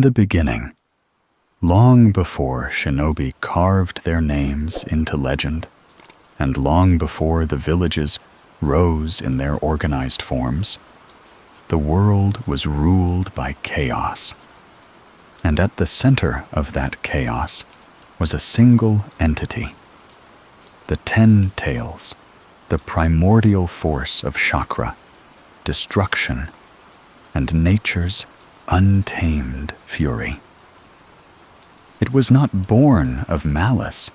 In the beginning, long before shinobi carved their names into legend, and long before the villages rose in their organized forms, the world was ruled by chaos. And at the center of that chaos was a single entity, the 10 tails, the primordial force of chakra, destruction, and nature's untamed fury. It was not born of malice,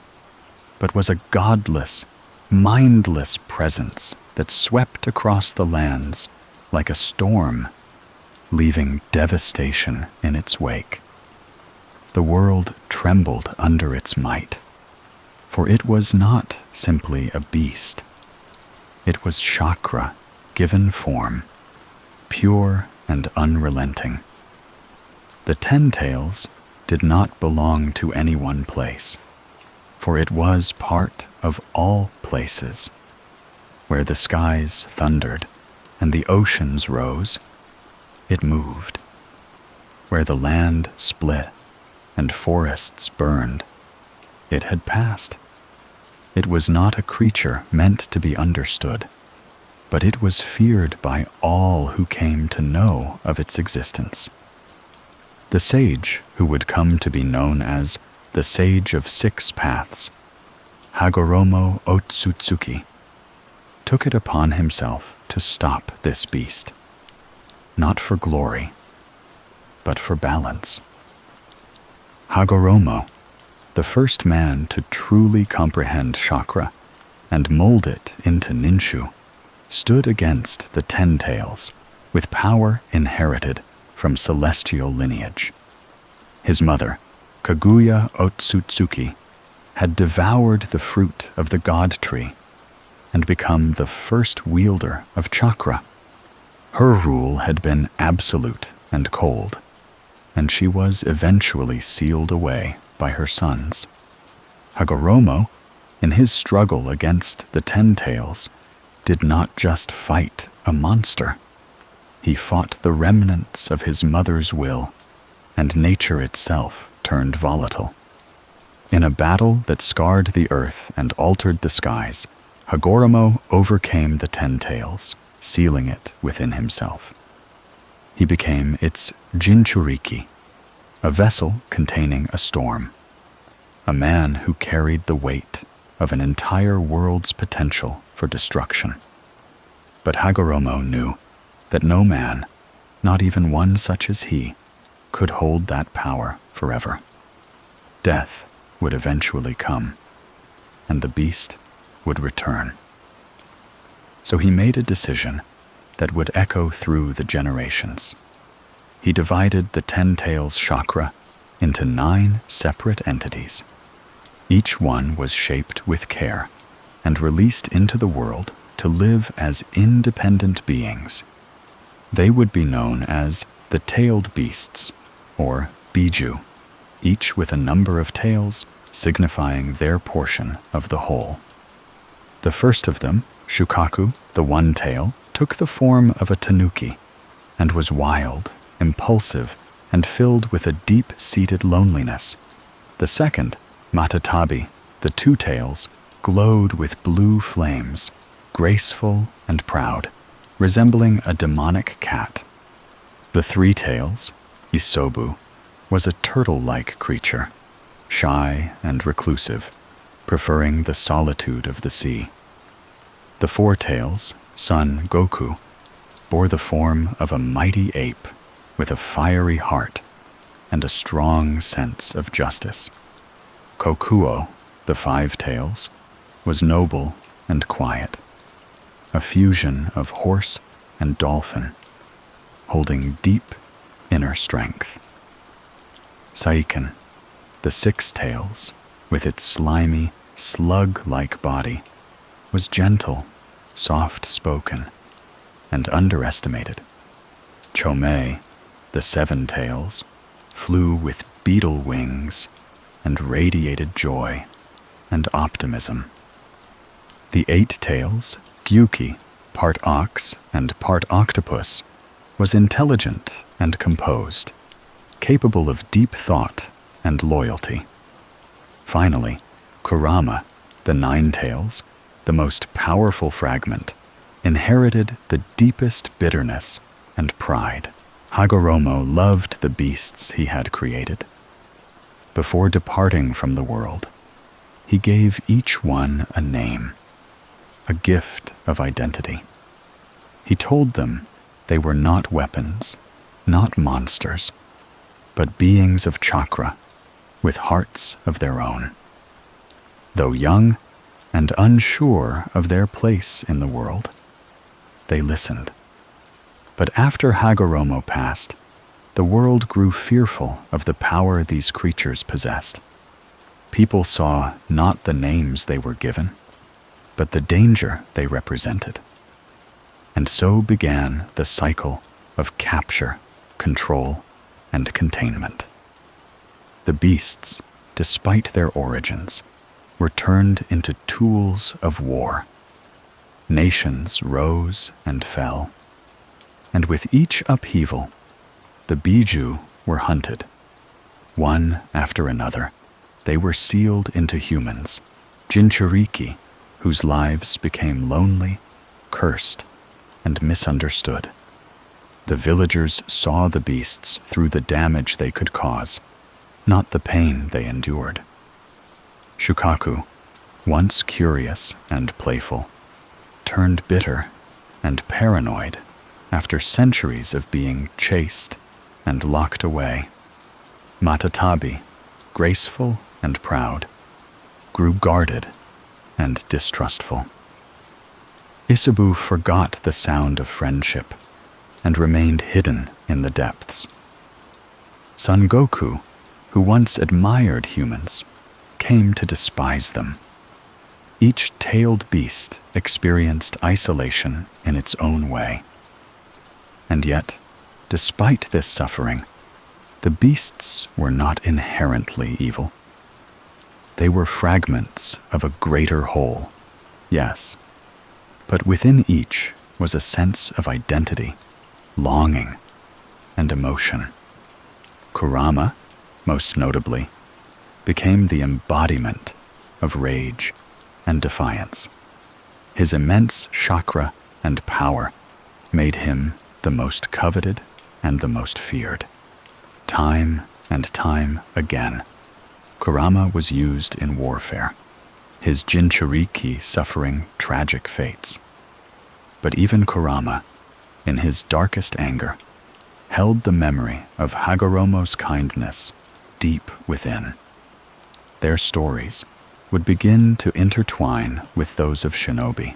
but was a godless, mindless presence that swept across the lands like a storm, leaving devastation in its wake. The world trembled under its might, for it was not simply a beast. It was chakra given form, pure and unrelenting. The 10 tails did not belong to any one place, for it was part of all places. Where the skies thundered and the oceans rose, it moved. Where the land split and forests burned, it had passed. It was not a creature meant to be understood, but it was feared by all who came to know of its existence. The sage who would come to be known as the Sage of 6 Paths, Hagoromo Ōtsutsuki, took it upon himself to stop this beast, not for glory, but for balance. Hagoromo, the first man to truly comprehend chakra and mold it into ninshu, stood against the 10 tails with power inherited from celestial lineage. His mother, Kaguya Ōtsutsuki, had devoured the fruit of the god tree and become the first wielder of chakra. Her rule had been absolute and cold, and she was eventually sealed away by her sons. Hagoromo, in his struggle against the 10 tails, did not just fight a monster. He fought the remnants of his mother's will, and nature itself turned volatile. In a battle that scarred the earth and altered the skies, Hagoromo overcame the 10 tails, sealing it within himself. He became its jinchuriki, a vessel containing a storm, a man who carried the weight of an entire world's potential for destruction. But Hagoromo knew that no man, not even one such as he, could hold that power forever. Death would eventually come, and the beast would return. So he made a decision that would echo through the generations. He divided the 10 tails chakra into 9 separate entities. Each one was shaped with care and released into the world to live as independent beings. They would be known as the tailed beasts, or biju, each with a number of tails signifying their portion of the whole. The first of them, Shukaku, the one tail, took the form of a tanuki and was wild, impulsive, and filled with a deep-seated loneliness. The second, Matatabi, the 2 tails, glowed with blue flames, graceful and proud, resembling a demonic cat. The 3 tails, Isobu, was a turtle-like creature, shy and reclusive, preferring the solitude of the sea. The 4 tails, Son Goku, bore the form of a mighty ape with a fiery heart and a strong sense of justice. Kokuo, the 5 tails, was noble and quiet, a fusion of horse and dolphin, holding deep inner strength. Saiken, the 6 tails, with its slimy, slug-like body, was gentle, soft-spoken, and underestimated. Chomei, the 7 tails, flew with beetle wings and radiated joy and optimism. The 8 tails, Gyuki, part ox and part octopus, was intelligent and composed, capable of deep thought and loyalty. Finally, Kurama, the Nine Tails, the most powerful fragment, inherited the deepest bitterness and pride. Hagoromo loved the beasts he had created. Before departing from the world, he gave each one a name, a gift of identity. He told them they were not weapons, not monsters, but beings of chakra, with hearts of their own. Though young and unsure of their place in the world, they listened. But after Hagoromo passed, the world grew fearful of the power these creatures possessed. People saw not the names they were given, but the danger they represented. And so began the cycle of capture, control, and containment. The beasts, despite their origins, were turned into tools of war. Nations rose and fell, and with each upheaval, the Biju were hunted. One after another, they were sealed into humans, Jinchuriki, whose lives became lonely, cursed, and misunderstood. The villagers saw the beasts through the damage they could cause, not the pain they endured. Shukaku, once curious and playful, turned bitter and paranoid after centuries of being chased and locked away. Matatabi, graceful and proud, grew guarded and distrustful. Isabu forgot the sound of friendship and remained hidden in the depths. Son Goku, who once admired humans, came to despise them. Each tailed beast experienced isolation in its own way. And yet, despite this suffering, the beasts were not inherently evil. They were fragments of a greater whole, yes, but within each was a sense of identity, longing, and emotion. Kurama, most notably, became the embodiment of rage and defiance. His immense chakra and power made him the most coveted and the most feared. Time and time again, Kurama was used in warfare, his Jinchuriki suffering tragic fates. But even Kurama, in his darkest anger, held the memory of Hagoromo's kindness deep within. Their stories would begin to intertwine with those of shinobi,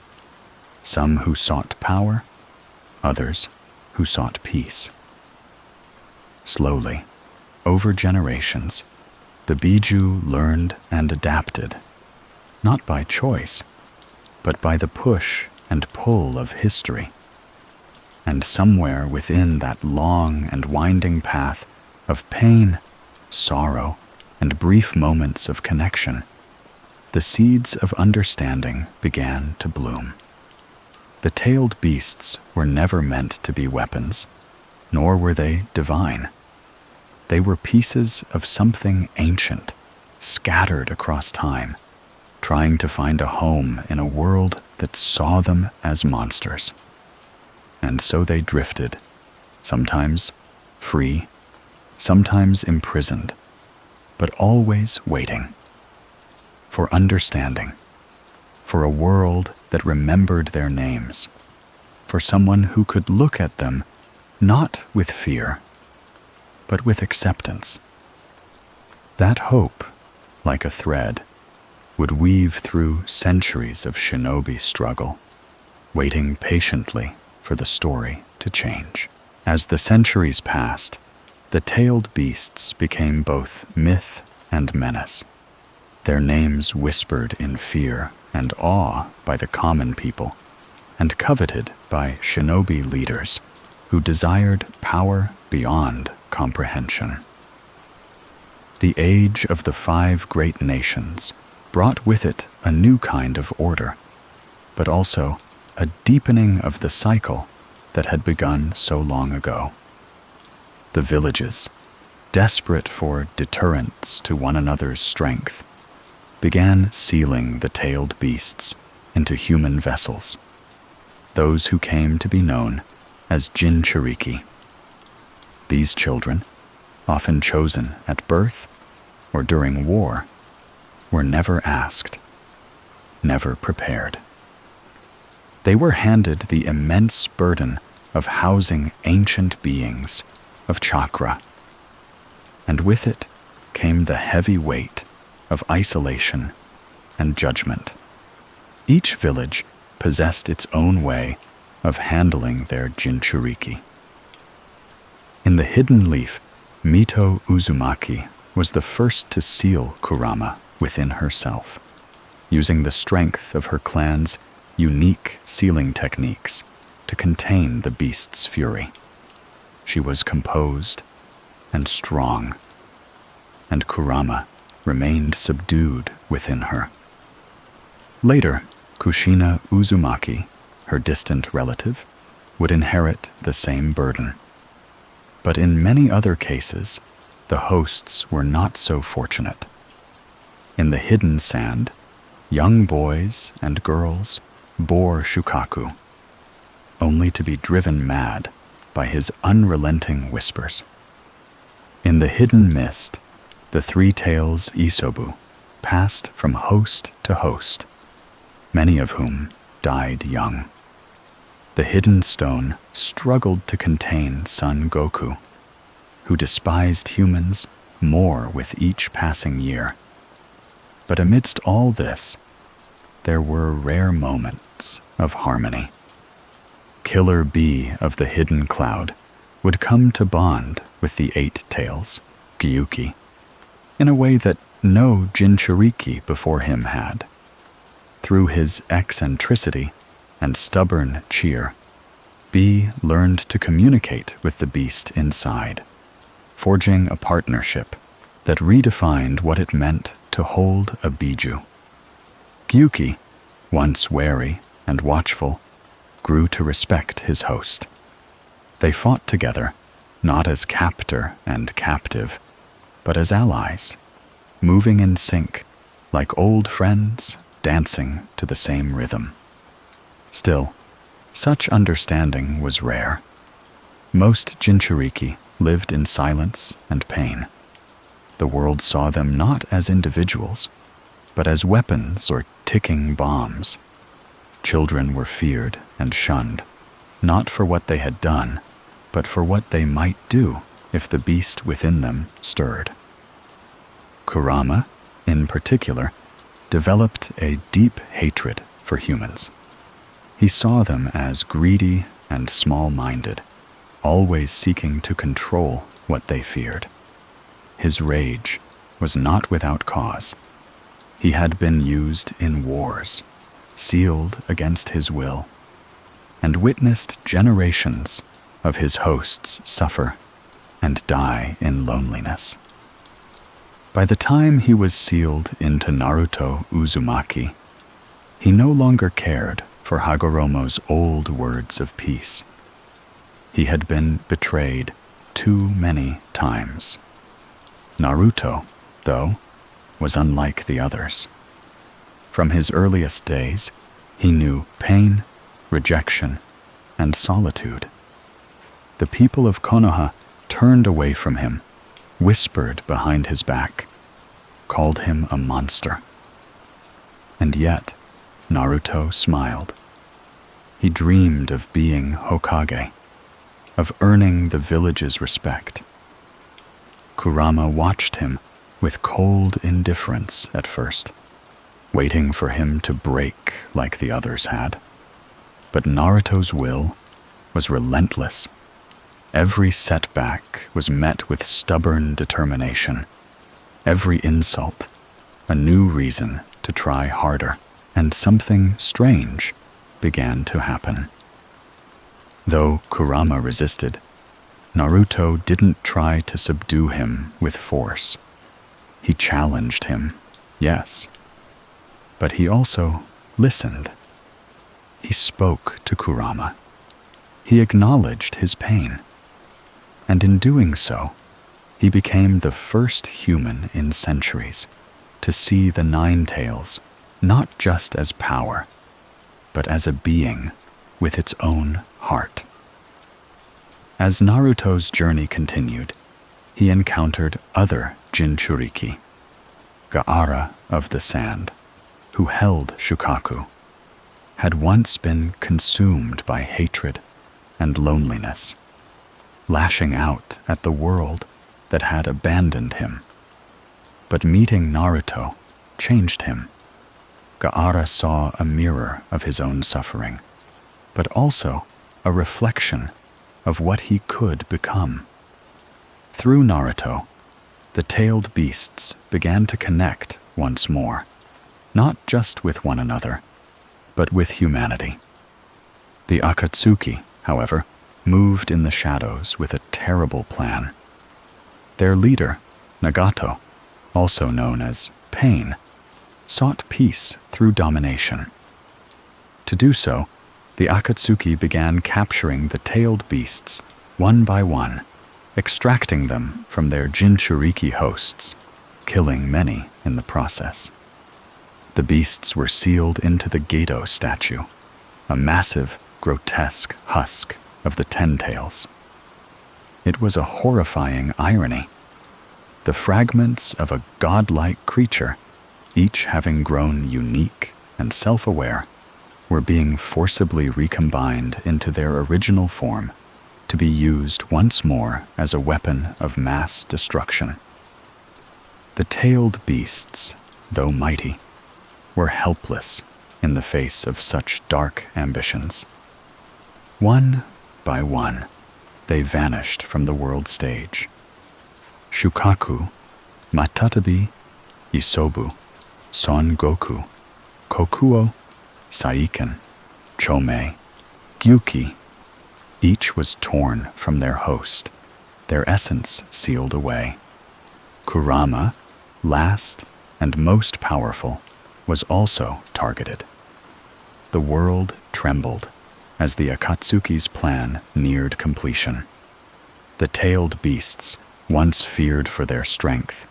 some who sought power, others who sought peace. Slowly, over generations, the Biju learned and adapted, not by choice, but by the push and pull of history. And somewhere within that long and winding path of pain, sorrow, and brief moments of connection, the seeds of understanding began to bloom. The tailed beasts were never meant to be weapons, nor were they divine. They were pieces of something ancient, scattered across time, trying to find a home in a world that saw them as monsters. And so they drifted, sometimes free, sometimes imprisoned, but always waiting for understanding, for a world that remembered their names, for someone who could look at them not with fear, but with acceptance. That hope, like a thread, would weave through centuries of shinobi struggle, waiting patiently for the story to change. As the centuries passed, the tailed beasts became both myth and menace, their names whispered in fear and awe by the common people, and coveted by shinobi leaders who desired power beyond comprehension. The age of the 5 great nations brought with it a new kind of order, but also a deepening of the cycle that had begun so long ago. The villages, desperate for deterrence to one another's strength, began sealing the tailed beasts into human vessels, those who came to be known as Jinchuriki. These children, often chosen at birth or during war, were never asked, never prepared. They were handed the immense burden of housing ancient beings of chakra, and with it came the heavy weight of isolation and judgment. Each village possessed its own way of handling their Jinchuriki. In the hidden leaf, Mito Uzumaki was the first to seal Kurama within herself, using the strength of her clan's unique sealing techniques to contain the beast's fury. She was composed and strong, and Kurama remained subdued within her. Later, Kushina Uzumaki, her distant relative, would inherit the same burden. But in many other cases, the hosts were not so fortunate. In the hidden sand, young boys and girls bore Shukaku, only to be driven mad by his unrelenting whispers. In the hidden mist, the three tails Isobu passed from host to host, many of whom died young. The hidden stone struggled to contain Son Goku, who despised humans more with each passing year. But amidst all this, there were rare moments of harmony. Killer Bee of the hidden cloud would come to bond with the eight tails, Gyuki, in a way that no Jinchuriki before him had. Through his eccentricity and stubborn cheer, Bee learned to communicate with the beast inside, forging a partnership that redefined what it meant to hold a Biju. Gyuki, once wary and watchful, grew to respect his host. They fought together, not as captor and captive, but as allies, moving in sync, like old friends dancing to the same rhythm. Still, such understanding was rare. Most Jinchuriki lived in silence and pain. The world saw them not as individuals, but as weapons or ticking bombs. Children were feared and shunned, not for what they had done, but for what they might do if the beast within them stirred. Kurama, in particular, developed a deep hatred for humans. He saw them as greedy and small-minded, always seeking to control what they feared. His rage was not without cause. He had been used in wars, sealed against his will, and witnessed generations of his hosts suffer and die in loneliness. By the time he was sealed into Naruto Uzumaki, he no longer cared for Hagoromo's old words of peace. He had been betrayed too many times. Naruto, though, was unlike the others. From his earliest days, he knew pain, rejection, and solitude. The people of Konoha turned away from him, whispered behind his back, called him a monster. And yet, Naruto smiled. He dreamed of being Hokage, of earning the village's respect. Kurama watched him with cold indifference at first, waiting for him to break like the others had. But Naruto's will was relentless. Every setback was met with stubborn determination. Every insult, a new reason to try harder, and something strange began to happen. Though Kurama resisted, Naruto didn't try to subdue him with force. He challenged him, yes, but he also listened. He spoke to Kurama. He acknowledged his pain, and in doing so, He became the first human in centuries to see the Nine Tails not just as power, but as a being with its own heart. As Naruto's journey continued, he encountered other Jinchuriki, Gaara of the Sand, who held Shukaku, had once been consumed by hatred and loneliness, lashing out at the world that had abandoned him. But meeting Naruto changed him. Gaara saw a mirror of his own suffering, but also a reflection of what he could become. Through Naruto, the tailed beasts began to connect once more, not just with one another, but with humanity. The Akatsuki, however, moved in the shadows with a terrible plan. Their leader, Nagato, also known as Pain, sought peace through domination. To do so, the Akatsuki began capturing the tailed beasts one by one, extracting them from their Jinchuriki hosts, killing many in the process. The beasts were sealed into the Gedo statue, a massive, grotesque husk of the Ten Tails. It was a horrifying irony. The fragments of a godlike creature, each having grown unique and self-aware, were being forcibly recombined into their original form to be used once more as a weapon of mass destruction. The tailed beasts, though mighty, were helpless in the face of such dark ambitions. One by one, they vanished from the world stage. Shukaku, Matatabi, Isobu, Son Goku, Kokuo, Saiken, Chomei, Gyuki, each was torn from their host, their essence sealed away. Kurama, last and most powerful, was also targeted. The world trembled as the Akatsuki's plan neared completion. The tailed beasts, once feared for their strength,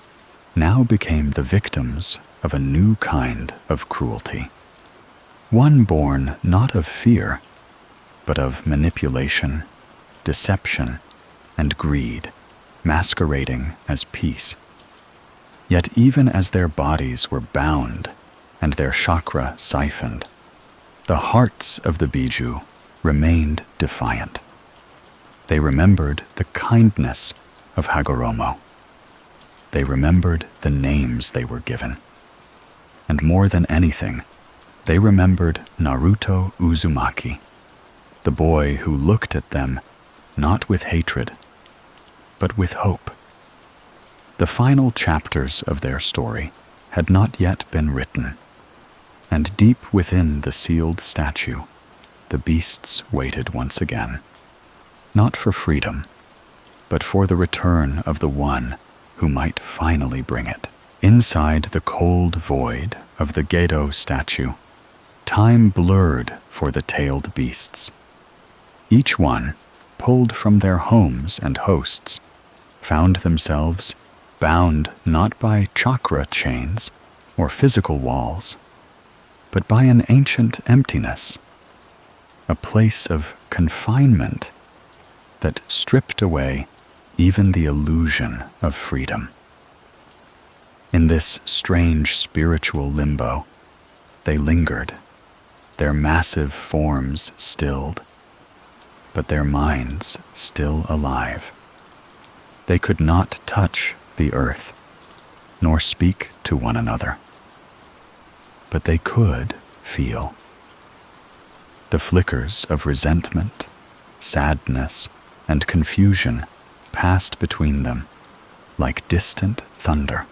now became the victims of a new kind of cruelty. One born not of fear, but of manipulation, deception, and greed, masquerading as peace. Yet even as their bodies were bound and their chakra siphoned, the hearts of the Biju remained defiant. They remembered the kindness of Hagoromo. They remembered the names they were given. And more than anything, they remembered Naruto Uzumaki, the boy who looked at them not with hatred, but with hope. The final chapters of their story had not yet been written, and deep within the sealed statue, the beasts waited once again, not for freedom, but for the return of the one who might finally bring it. Inside the cold void of the Gedo statue, time blurred for the tailed beasts. Each one, pulled from their homes and hosts, found themselves bound not by chakra chains or physical walls, but by an ancient emptiness, a place of confinement that stripped away even the illusion of freedom. In this strange spiritual limbo, they lingered, their massive forms stilled, but their minds still alive. They could not touch the earth, nor speak to one another, but they could feel. The flickers of resentment, sadness, and confusion passed between them like distant thunder.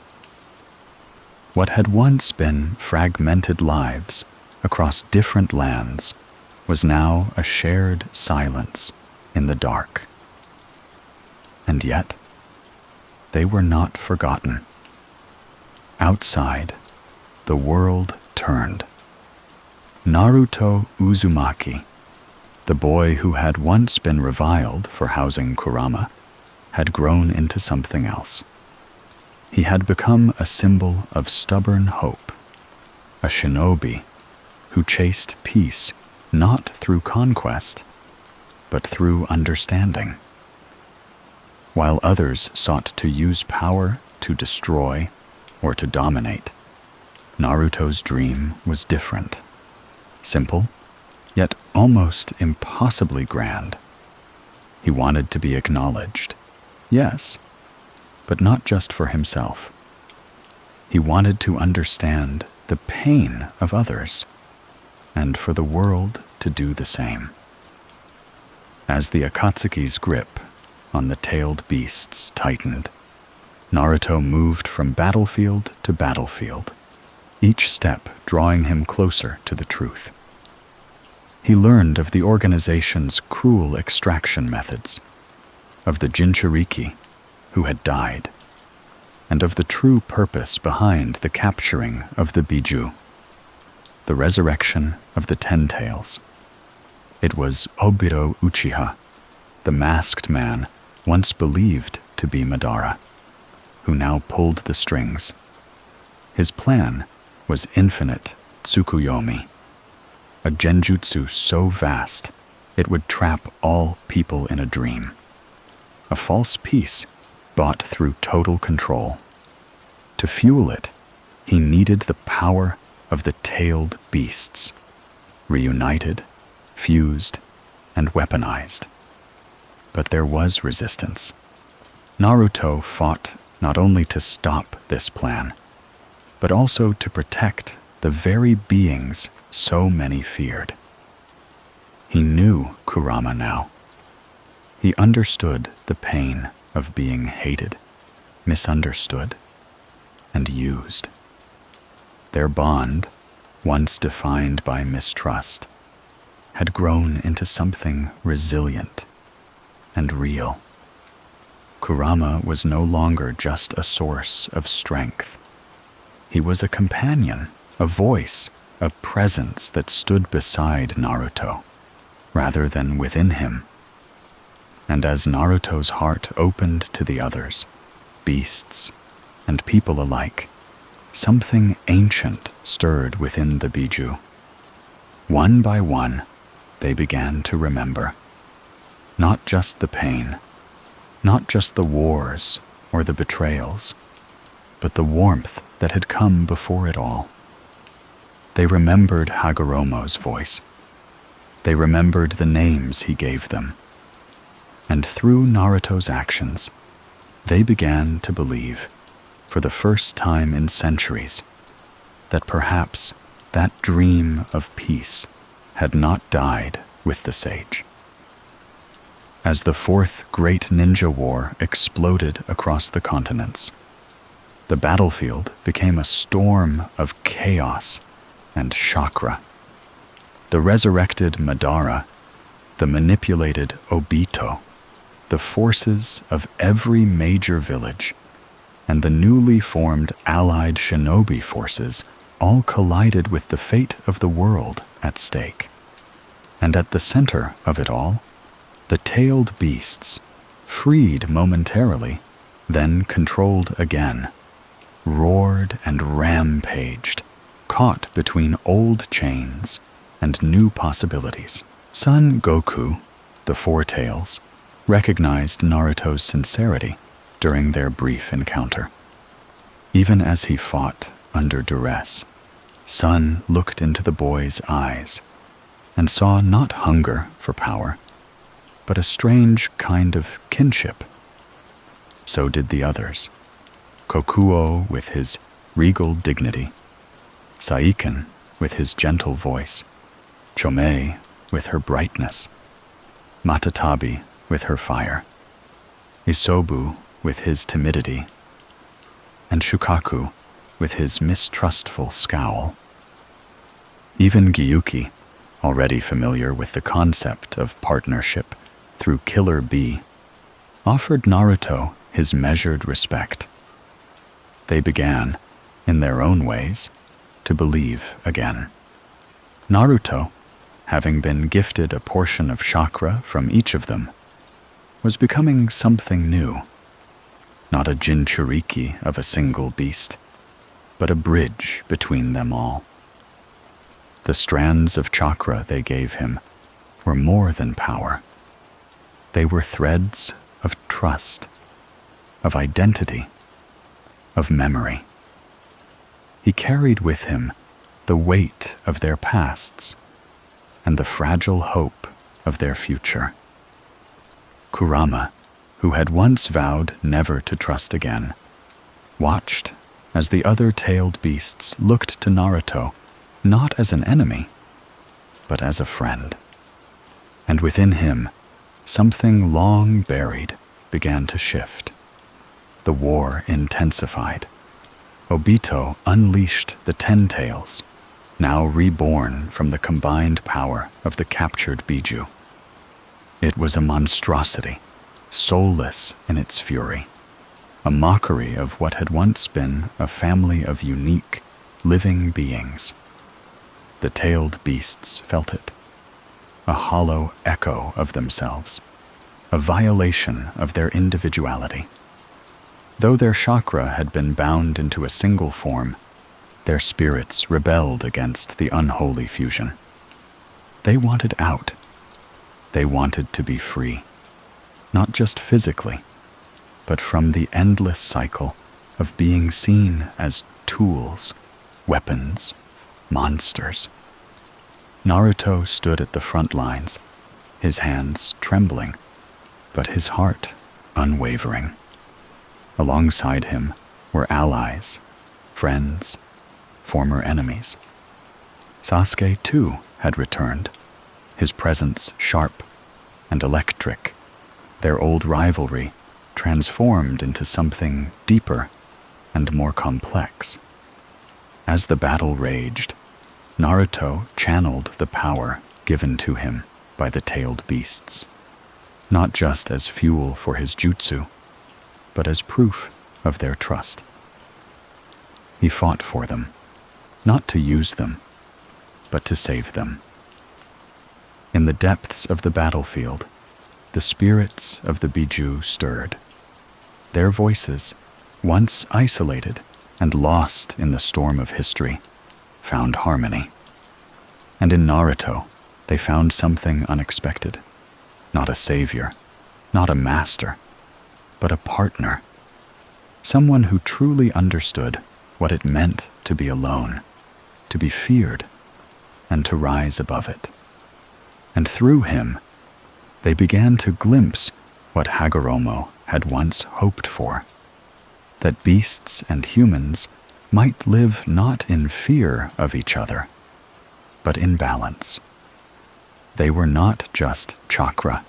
What had once been fragmented lives across different lands was now a shared silence in the dark. And yet, they were not forgotten. Outside, the world turned. Naruto Uzumaki, the boy who had once been reviled for housing Kurama, had grown into something else. He had become a symbol of stubborn hope, a shinobi who chased peace not through conquest, but through understanding. While others sought to use power to destroy or to dominate, Naruto's dream was different. Simple, yet almost impossibly grand. He wanted to be acknowledged, yes, but not just for himself. He wanted to understand the pain of others, and for the world to do the same. As the Akatsuki's grip on the tailed beasts tightened, Naruto moved from battlefield to battlefield, each step drawing him closer to the truth. He learned of the organization's cruel extraction methods, of the Jinchuriki who had died, and of the true purpose behind the capturing of the Biju, the resurrection of the Ten Tails. It was Obito Uchiha, the masked man once believed to be Madara, who now pulled the strings. His plan was infinite Tsukuyomi, a genjutsu so vast it would trap all people in a dream, a false peace bought through total control. To fuel it, he needed the power of the tailed beasts, reunited, fused, and weaponized. But there was resistance. Naruto fought not only to stop this plan, but also to protect the very beings so many feared. He knew Kurama now. He understood the pain of being hated, misunderstood, and used. Their bond, once defined by mistrust, had grown into something resilient and real. Kurama was no longer just a source of strength. He was a companion, a voice, a presence that stood beside Naruto, rather than within him. And as Naruto's heart opened to the others, beasts and people alike, something ancient stirred within the Biju. One by one, they began to remember. Not just the pain, not just the wars or the betrayals, but the warmth that had come before it all. They remembered Hagoromo's voice. They remembered the names he gave them. And through Naruto's actions, they began to believe, for the first time in centuries, that perhaps that dream of peace had not died with the sage. As the Fourth Great Ninja War exploded across the continents, the battlefield became a storm of chaos and chakra. The resurrected Madara, the manipulated Obito, the forces of every major village, and the newly formed allied shinobi forces all collided with the fate of the world at stake. And at the center of it all, the tailed beasts, freed momentarily, then controlled again, roared and rampaged, caught between old chains and new possibilities. Son Goku, the Four Tails, recognized Naruto's sincerity during their brief encounter. Even as he fought under duress, Son looked into the boy's eyes and saw not hunger for power, but a strange kind of kinship. So did the others. Kokuo with his regal dignity, Saiken with his gentle voice, Chomei with her brightness, Matatabi with her fire, Isobu with his timidity, and Shukaku with his mistrustful scowl. Even Gyuki, already familiar with the concept of partnership through Killer Bee, offered Naruto his measured respect. They began, in their own ways, to believe again. Naruto, having been gifted a portion of chakra from each of them, was becoming something new. Not a jinchuriki of a single beast, but a bridge between them all. The strands of chakra they gave him were more than power. They were threads of trust, of identity, of memory. He carried with him the weight of their pasts and the fragile hope of their future. Kurama, who had once vowed never to trust again, watched as the other tailed beasts looked to Naruto not as an enemy, but as a friend. And within him, something long buried began to shift. The war intensified. Obito unleashed the 10 tails, now reborn from the combined power of the captured Biju. It was a monstrosity, soulless in its fury, a mockery of what had once been a family of unique, living beings. The tailed beasts felt it, a hollow echo of themselves, a violation of their individuality. Though their chakra had been bound into a single form, their spirits rebelled against the unholy fusion. They wanted out. They wanted to be free, not just physically, but from the endless cycle of being seen as tools, weapons, monsters. Naruto stood at the front lines, his hands trembling, but his heart unwavering. Alongside him were allies, friends, former enemies. Sasuke, too, had returned, his presence sharp and electric, their old rivalry transformed into something deeper and more complex. As the battle raged, Naruto channeled the power given to him by the tailed beasts, not just as fuel for his jutsu, but as proof of their trust. He fought for them, not to use them, but to save them. In the depths of the battlefield, the spirits of the Biju stirred. Their voices, once isolated and lost in the storm of history, found harmony. And in Naruto, they found something unexpected. Not a savior, not a master, but a partner. Someone who truly understood what it meant to be alone, to be feared, and to rise above it. And through him, they began to glimpse what Hagoromo had once hoped for, that beasts and humans might live not in fear of each other, but in balance. They were not just chakra,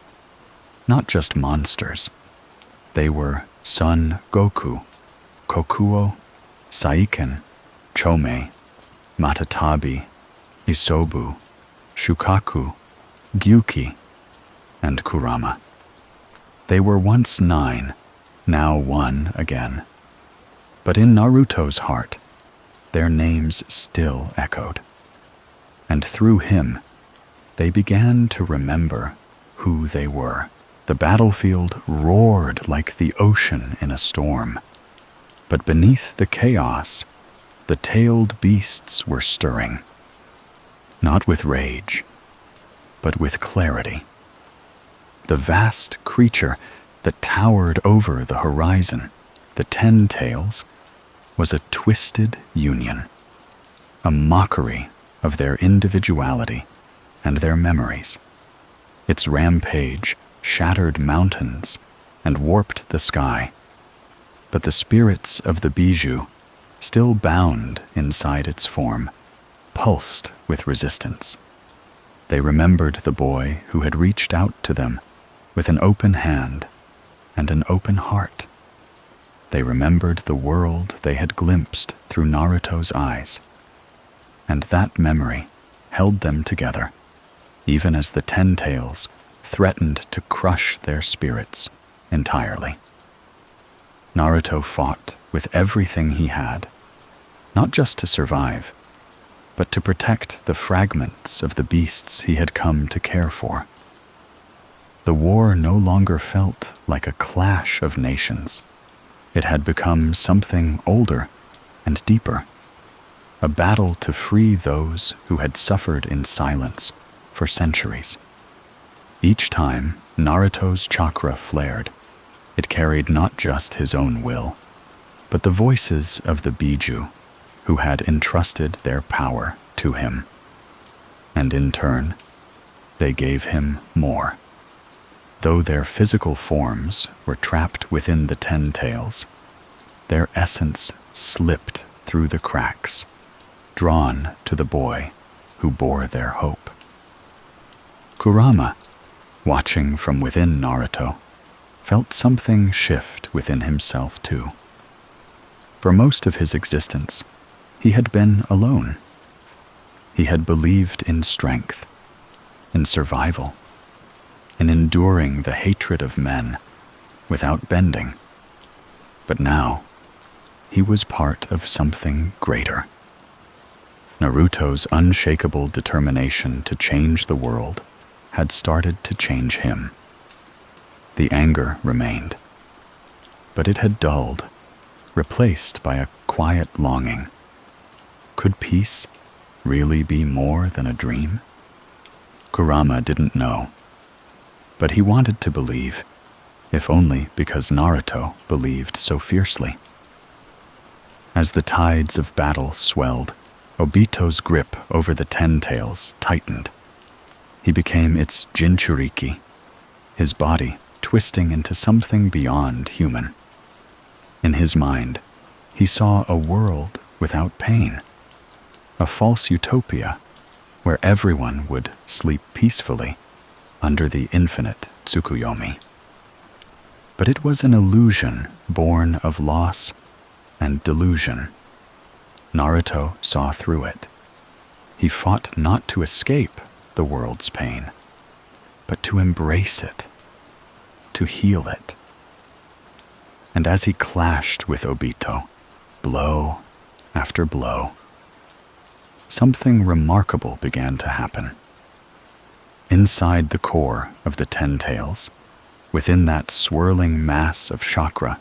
not just monsters. They were Son Goku, Kokuo, Saiken, Chomei, Matatabi, Isobu, Shukaku, Gyuki, and Kurama. They were once 9, now 1 again. But in Naruto's heart, their names still echoed. And through him, they began to remember who they were. The battlefield roared like the ocean in a storm. But beneath the chaos, the tailed beasts were stirring. Not with rage, but with clarity. The vast creature that towered over the horizon, the 10 tails, was a twisted union, a mockery of their individuality and their memories. Its rampage shattered mountains and warped the sky, but the spirits of the Biju, still bound inside its form, pulsed with resistance. They remembered the boy who had reached out to them with an open hand and an open heart. They remembered the world they had glimpsed through Naruto's eyes, and that memory held them together, even as the 10 tails threatened to crush their spirits entirely. Naruto fought with everything he had, not just to survive, but to protect the fragments of the beasts he had come to care for. The war no longer felt like a clash of nations. It had become something older and deeper, a battle to free those who had suffered in silence for centuries. Each time Naruto's chakra flared, it carried not just his own will, but the voices of the Biju who had entrusted their power to him. And in turn, they gave him more. Though their physical forms were trapped within the 10 tails, their essence slipped through the cracks, drawn to the boy who bore their hope. Kurama, watching from within Naruto, felt something shift within himself too. For most of his existence, he had been alone. He had believed in strength, in survival, in enduring the hatred of men without bending. But now, he was part of something greater. Naruto's unshakable determination to change the world had started to change him. The anger remained, but it had dulled, replaced by a quiet longing. Could peace really be more than a dream? Kurama didn't know, but he wanted to believe, if only because Naruto believed so fiercely. As the tides of battle swelled, Obito's grip over the 10 tails tightened. He became its Jinchuriki, his body twisting into something beyond human. In his mind, he saw a world without pain, a false utopia where everyone would sleep peacefully under the infinite Tsukuyomi. But it was an illusion born of loss and delusion. Naruto saw through it. He fought not to escape the world's pain, but to embrace it, to heal it. And as he clashed with Obito, blow after blow, something remarkable began to happen. Inside the core of the 10 tails, within that swirling mass of chakra,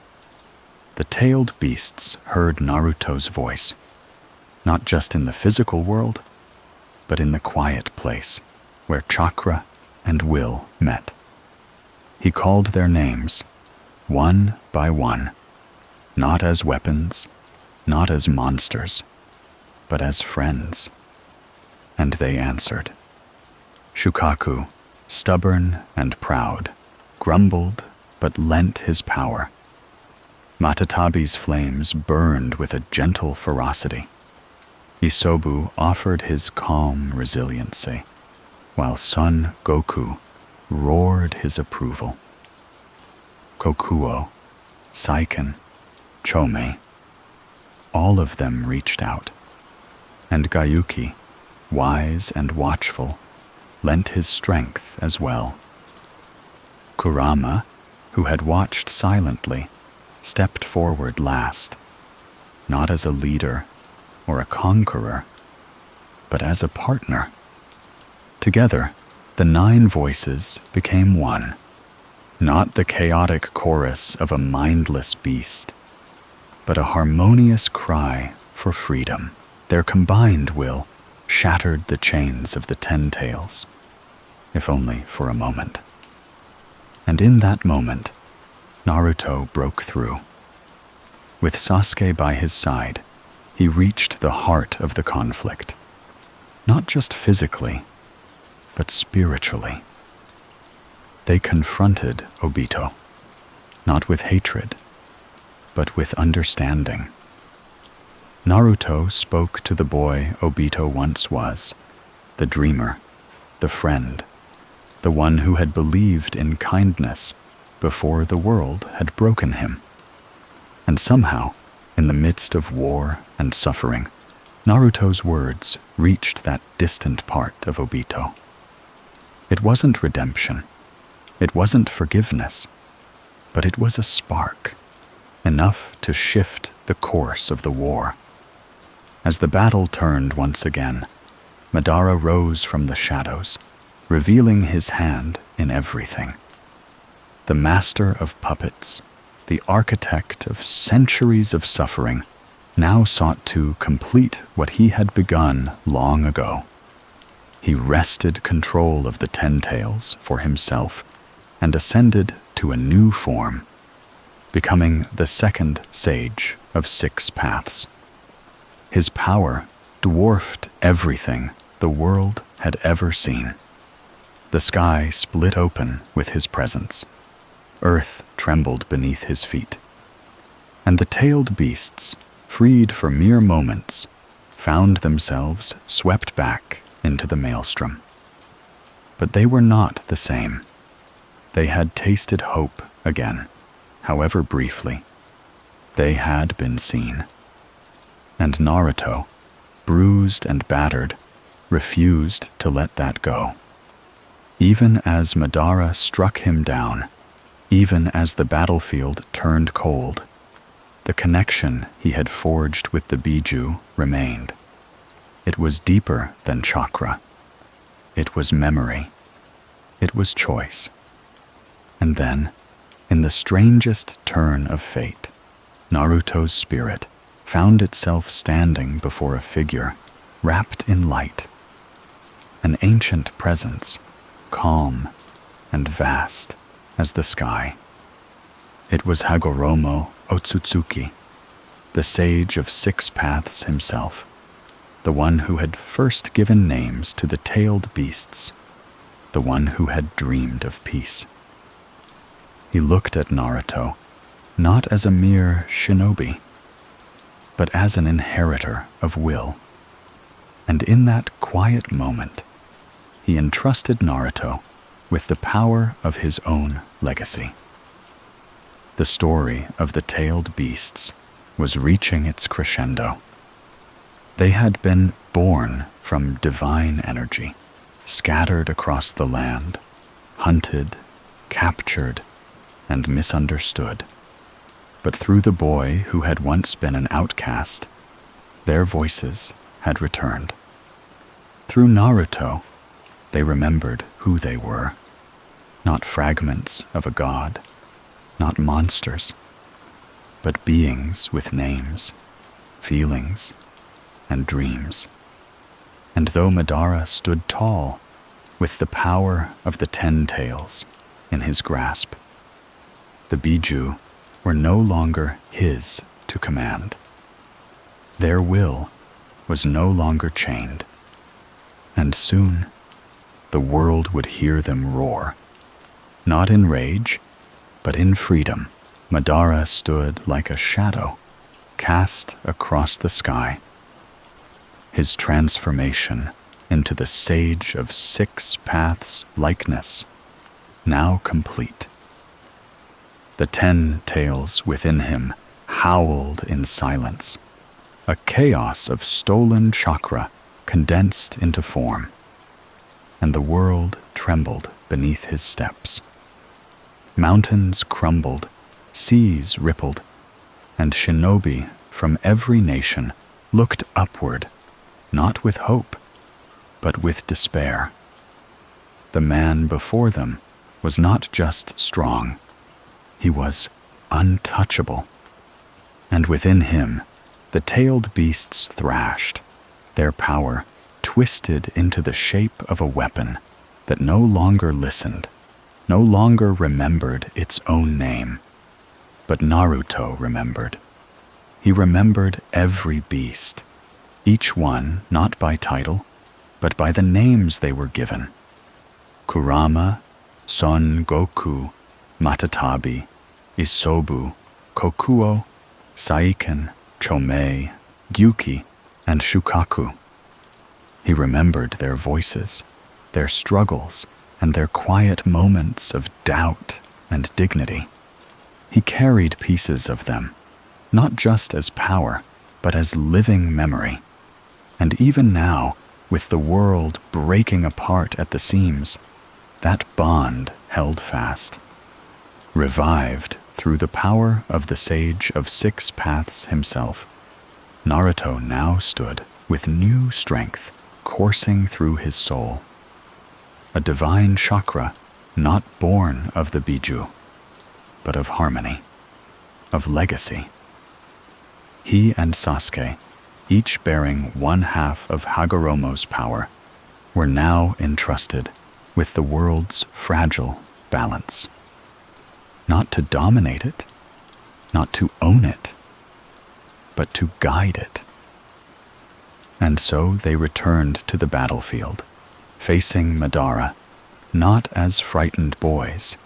the tailed beasts heard Naruto's voice, not just in the physical world, but in the quiet place where chakra and will met. He called their names, one by one, not as weapons, not as monsters, but as friends. And they answered. Shukaku, stubborn and proud, grumbled but lent his power. Matatabi's flames burned with a gentle ferocity. Isobu offered his calm resiliency, while Son Goku roared his approval. Kokuo, Saiken, Chomei, all of them reached out, and Gyuki, wise and watchful, lent his strength as well. Kurama, who had watched silently, stepped forward last, not as a leader or a conqueror, but as a partner. Together, the 9 voices became one, not the chaotic chorus of a mindless beast, but a harmonious cry for freedom. Their combined will shattered the chains of the 10 tails, if only for a moment. And in that moment, Naruto broke through. With Sasuke by his side, he reached the heart of the conflict, not just physically, but spiritually. They confronted Obito, not with hatred, but with understanding. Naruto spoke to the boy Obito once was, the dreamer, the friend, the one who had believed in kindness before the world had broken him. And somehow, in the midst of war and suffering, Naruto's words reached that distant part of Obito. It wasn't redemption, it wasn't forgiveness, but it was a spark, enough to shift the course of the war. As the battle turned once again, Madara rose from the shadows, revealing his hand in everything. the master of puppets, the architect of centuries of suffering, now sought to complete what he had begun long ago. He wrested control of the 10 tails for himself and ascended to a new form, becoming the second sage of 6 paths. His power dwarfed everything the world had ever seen. The sky split open with his presence. Earth trembled beneath his feet. And the tailed beasts, freed for mere moments, found themselves swept back into the maelstrom. But they were not the same. They had tasted hope again, however briefly. They had been seen. And Naruto, bruised and battered, refused to let that go. Even as Madara struck him down, even as the battlefield turned cold, the connection he had forged with the Biju remained. It was deeper than chakra. It was memory. It was choice. And then, in the strangest turn of fate, Naruto's spirit found itself standing before a figure wrapped in light. An ancient presence, calm and vast as the sky. It was Hagoromo Ōtsutsuki, the sage of 6 paths himself, the one who had first given names to the tailed beasts, the one who had dreamed of peace. He looked at Naruto not as a mere shinobi, but as an inheritor of will. And in that quiet moment, he entrusted Naruto with the power of his own legacy. The story of the tailed beasts was reaching its crescendo. They had been born from divine energy, scattered across the land, hunted, captured, and misunderstood. But through the boy who had once been an outcast, their voices had returned. Through Naruto, they remembered who they were, not fragments of a god, not monsters, but beings with names, feelings, and dreams. And though Madara stood tall, with the power of the 10 tails in his grasp, the Biju were no longer his to command. Their will was no longer chained, and soon the world would hear them roar. Not in rage, but in freedom. Madara stood like a shadow cast across the sky. His transformation into the sage of 6 paths likeness, now complete. The 10 tails within him howled in silence, a chaos of stolen chakra condensed into form, and the world trembled beneath his steps. Mountains crumbled, seas rippled, and shinobi from every nation looked upward, not with hope, but with despair. The man before them was not just strong, he was untouchable. And within him, the tailed beasts thrashed, their power twisted into the shape of a weapon that no longer listened, no longer remembered its own name. But Naruto remembered. He remembered every beast, each one not by title, but by the names they were given. Kurama, Son Goku, Matatabi, Isobu, Kokuo, Saiken, Chomei, Gyuki, and Shukaku. He remembered their voices, their struggles, and their quiet moments of doubt and dignity. He carried pieces of them, not just as power, but as living memory. And even now, with the world breaking apart at the seams, that bond held fast. Revived through the power of the sage of 6 paths himself, Naruto now stood with new strength coursing through his soul. A divine chakra not born of the Biju, but of harmony, of legacy. He and Sasuke, each bearing one half of Hagoromo's power, were now entrusted with the world's fragile balance. Not to dominate it, not to own it, but to guide it. And so they returned to the battlefield, facing Madara, not as frightened boys,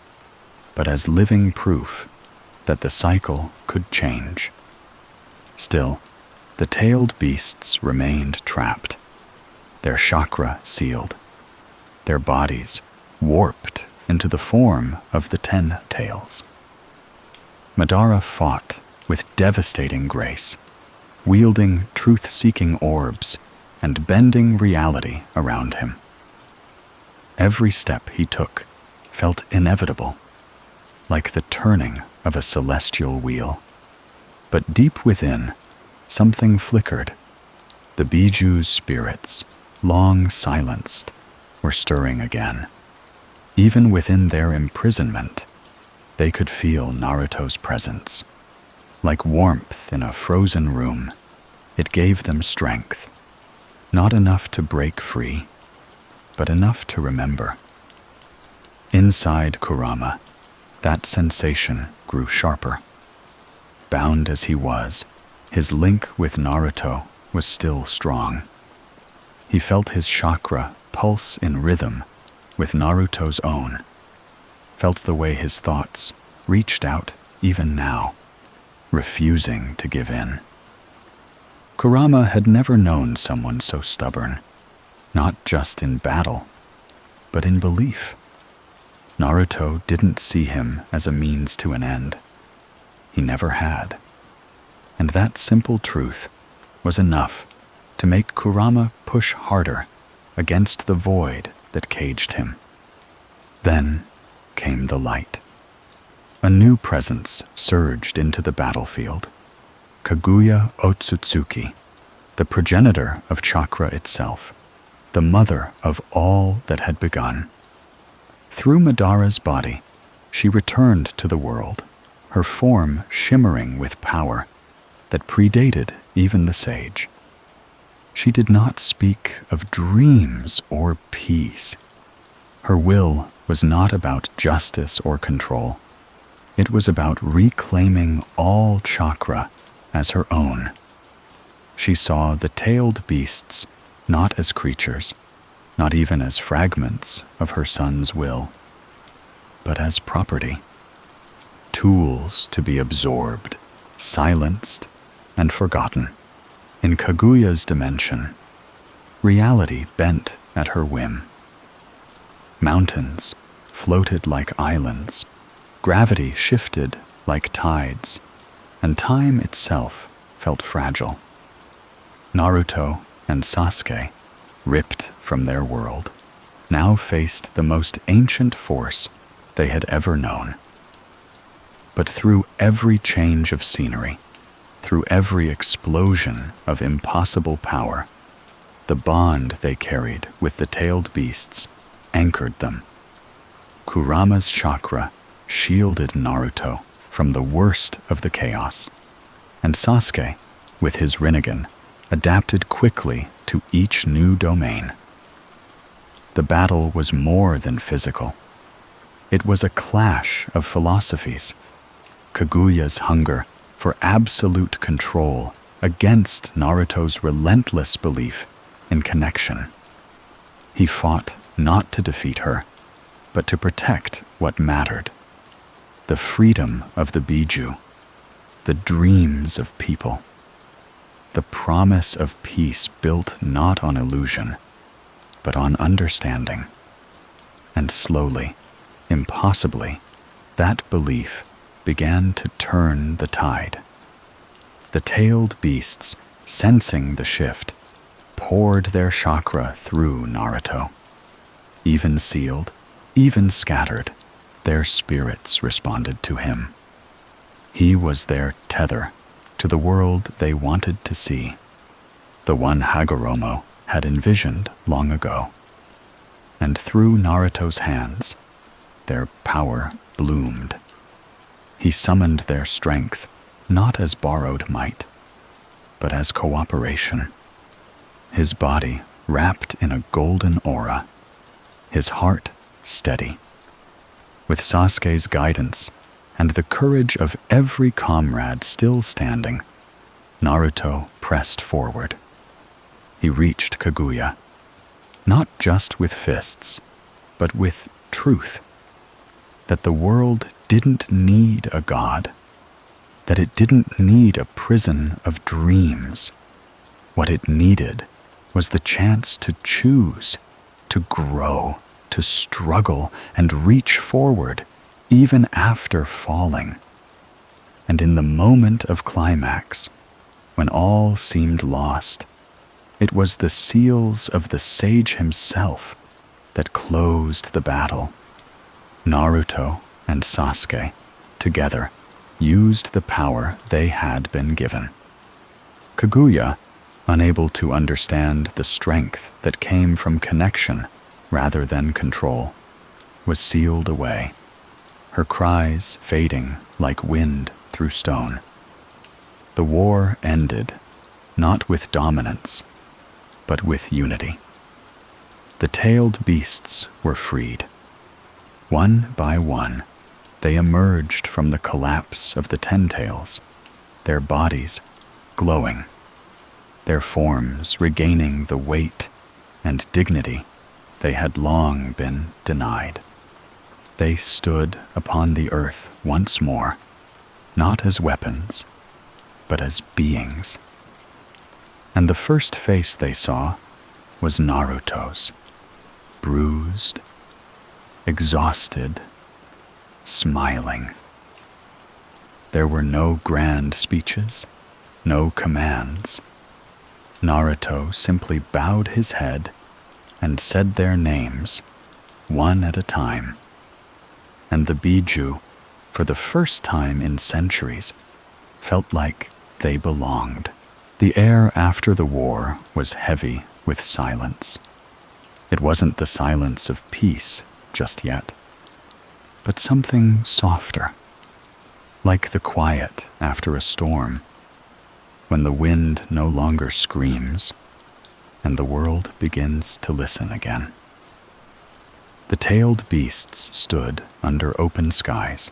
but as living proof that the cycle could change. Still, the tailed beasts remained trapped, their chakra sealed, their bodies warped into the form of the 10 tails. Madara fought with devastating grace, wielding truth-seeking orbs and bending reality around him. Every step he took felt inevitable, like the turning of a celestial wheel. But deep within, something flickered. The Biju's spirits, long silenced, were stirring again. Even within their imprisonment, they could feel Naruto's presence. Like warmth in a frozen room, it gave them strength. Not enough to break free, but enough to remember. Inside Kurama, that sensation grew sharper. Bound as he was, his link with Naruto was still strong. He felt his chakra pulse in rhythm with Naruto's own, felt the way his thoughts reached out even now, refusing to give in. Kurama had never known someone so stubborn, not just in battle, but in belief. Naruto didn't see him as a means to an end. He never had. And that simple truth was enough to make Kurama push harder against the void that caged him. Then came the light. A new presence surged into the battlefield. Hagoromo Ōtsutsuki, the progenitor of chakra itself, the mother of all that had begun. Through Madara's body, she returned to the world, her form shimmering with power that predated even the sage. She did not speak of dreams or peace. Her will was not about justice or control. It was about reclaiming all chakra as her own. She saw the tailed beasts not as creatures, not even as fragments of her son's will, but as property, tools to be absorbed, silenced, and forgotten. In Kaguya's dimension, reality bent at her whim. Mountains floated like islands, gravity shifted like tides, and time itself felt fragile. Naruto and Sasuke, ripped from their world, now faced the most ancient force they had ever known. But through every change of scenery, through every explosion of impossible power, the bond they carried with the tailed beasts anchored them. Kurama's chakra shielded Naruto from the worst of the chaos, and Sasuke, with his Rinnegan, adapted quickly to each new domain. The battle was more than physical. It was a clash of philosophies. Kaguya's hunger for absolute control against Naruto's relentless belief in connection. He fought not to defeat her, but to protect what mattered. The freedom of the Biju, the dreams of people, the promise of peace built not on illusion, but on understanding. And slowly, impossibly, that belief began to turn the tide. The tailed beasts, sensing the shift, poured their chakra through Naruto. Even sealed, even scattered, their spirits responded to him. He was their tether to the world they wanted to see, the one Hagoromo had envisioned long ago. And through Naruto's hands, their power bloomed. He summoned their strength, not as borrowed might, but as cooperation. His body wrapped in a golden aura, his heart steady. With Sasuke's guidance and the courage of every comrade still standing, Naruto pressed forward. He reached Kaguya, not just with fists, but with truth, that the world didn't need a god, that it didn't need a prison of dreams. What it needed was the chance to choose, to grow, to struggle, and reach forward, even after falling. And in the moment of climax, when all seemed lost, it was the seals of the sage himself that closed the battle. Naruto and Sasuke, together, used the power they had been given. Kaguya, unable to understand the strength that came from connection rather than control, was sealed away, her cries fading like wind through stone. The war ended, not with dominance, but with unity. The tailed beasts were freed. One by one, they emerged from the collapse of the Ten Tails, their bodies glowing, their forms regaining the weight and dignity they had long been denied. They stood upon the earth once more, not as weapons, but as beings. And the first face they saw was Naruto's, bruised, exhausted, smiling. There were no grand speeches, no commands. Naruto simply bowed his head and said their names, one at a time. And the Biju, for the first time in centuries, felt like they belonged. The air after the war was heavy with silence. It wasn't the silence of peace just yet, but something softer, like the quiet after a storm, when the wind no longer screams and the world begins to listen again. The tailed beasts stood under open skies,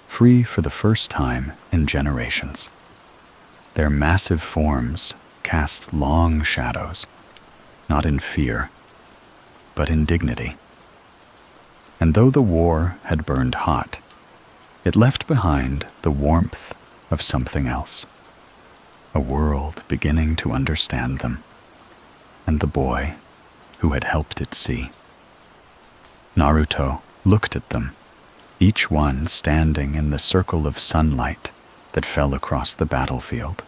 free for the first time in generations. Their massive forms cast long shadows, not in fear, but in dignity. And though the war had burned hot, it left behind the warmth of something else, a world beginning to understand them, and the boy who had helped it see. Naruto looked at them, each one standing in the circle of sunlight that fell across the battlefield.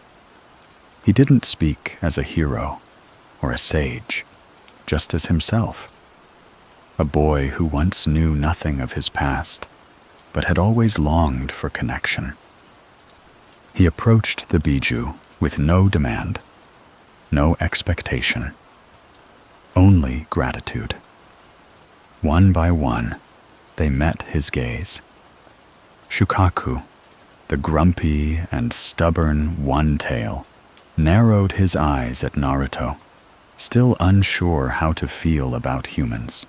He didn't speak as a hero or a sage, just as himself, a boy who once knew nothing of his past, but had always longed for connection. He approached the Biju with no demand, no expectation, only gratitude. One by one, they met his gaze. Shukaku, the grumpy and stubborn one-tail, narrowed his eyes at Naruto, still unsure how to feel about humans.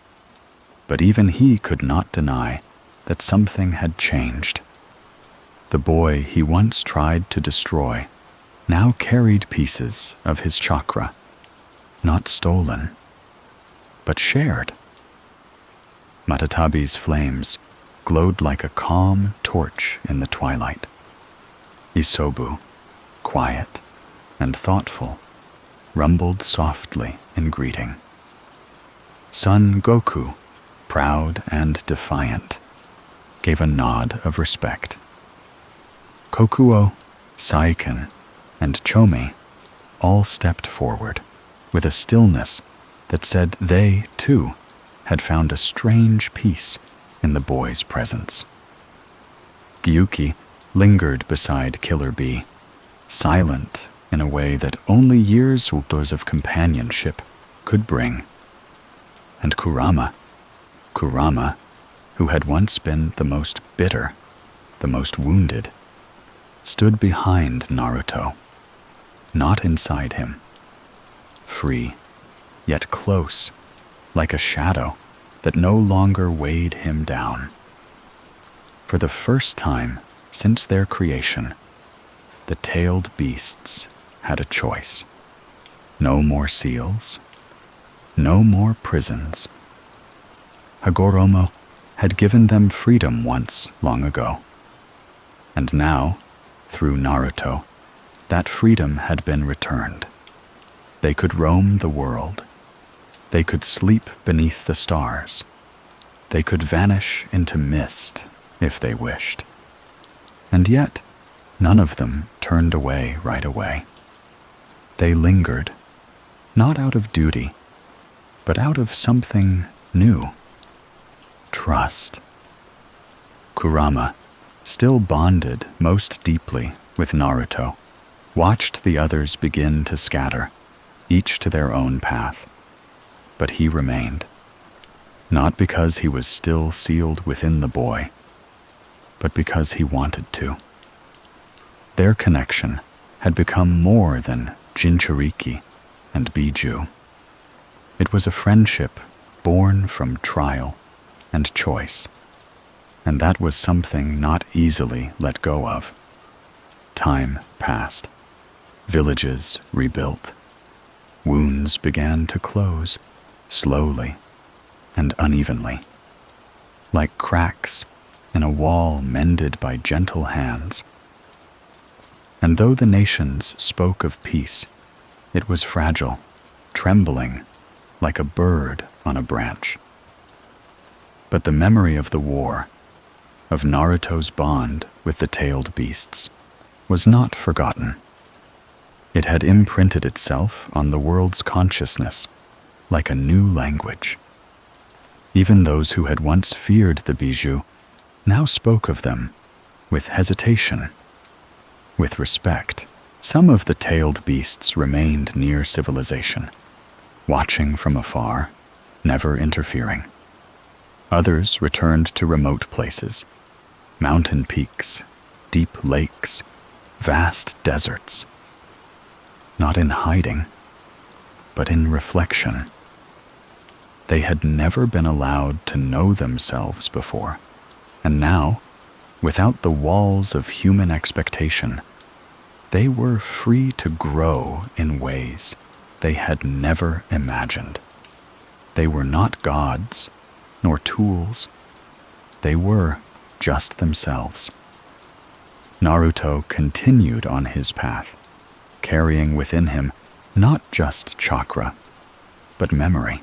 But even he could not deny that something had changed. The boy he once tried to destroy now carried pieces of his chakra, not stolen, but shared. Matatabi's flames glowed like a calm torch in the twilight. Isobu, quiet and thoughtful, rumbled softly in greeting. Son Goku, proud and defiant, gave a nod of respect. Kokuo, Saiken, and Chomi all stepped forward with a stillness that said they, too, had found a strange peace in the boy's presence. Gyuki lingered beside Killer Bee, silent in a way that only years of companionship could bring. And Kurama, who had once been the most bitter, the most wounded, stood behind Naruto, not inside him, free, yet close, like a shadow that no longer weighed him down. For the first time since their creation, the tailed beasts had a choice. No more seals, no more prisons. Hagoromo had given them freedom once long ago, and now, through Naruto, that freedom had been returned. They could roam the world. They could sleep beneath the stars. They could vanish into mist if they wished. And yet, none of them turned away right away. They lingered, not out of duty, but out of something new. Trust. Kurama, still bonded most deeply with Naruto, watched the others begin to scatter, each to their own path. But he remained, not because he was still sealed within the boy, but because he wanted to. Their connection had become more than Jinchuriki and Biju. It was a friendship born from trial and choice, and that was something not easily let go of. Time passed. Villages rebuilt. Wounds began to close, slowly and unevenly, like cracks in a wall mended by gentle hands. And though the nations spoke of peace, it was fragile, trembling like a bird on a branch. But the memory of the war, of Naruto's bond with the tailed beasts, was not forgotten. It had imprinted itself on the world's consciousness like a new language. Even those who had once feared the Biju now spoke of them with hesitation, with respect. Some of the tailed beasts remained near civilization, watching from afar, never interfering. Others returned to remote places, mountain peaks, deep lakes, vast deserts. Not in hiding, but in reflection. They had never been allowed to know themselves before, and now, without the walls of human expectation, they were free to grow in ways they had never imagined. They were not gods, nor tools. They were just themselves. Naruto continued on his path, carrying within him not just chakra, but memory.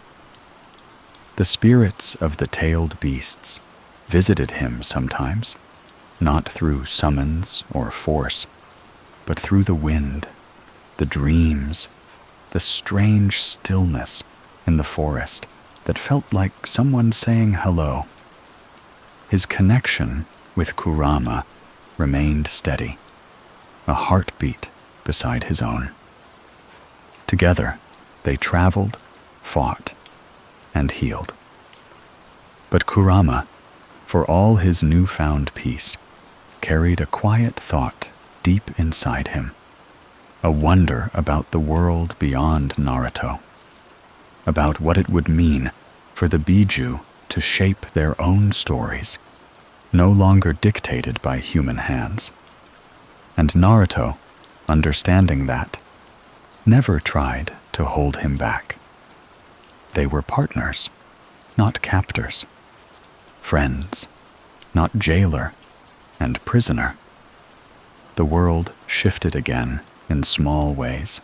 The spirits of the tailed beasts visited him sometimes, not through summons or force, but through the wind, the dreams, the strange stillness in the forest that felt like someone saying hello. His connection with Kurama remained steady, a heartbeat beside his own. Together, they traveled, fought, and healed. But Kurama, for all his newfound peace, carried a quiet thought deep inside him, a wonder about the world beyond Naruto, about what it would mean for the Biju to shape their own stories, no longer dictated by human hands. And Naruto, understanding that, never tried to hold him back. They were partners, not captors, friends, not jailer and prisoner. The world shifted again in small ways.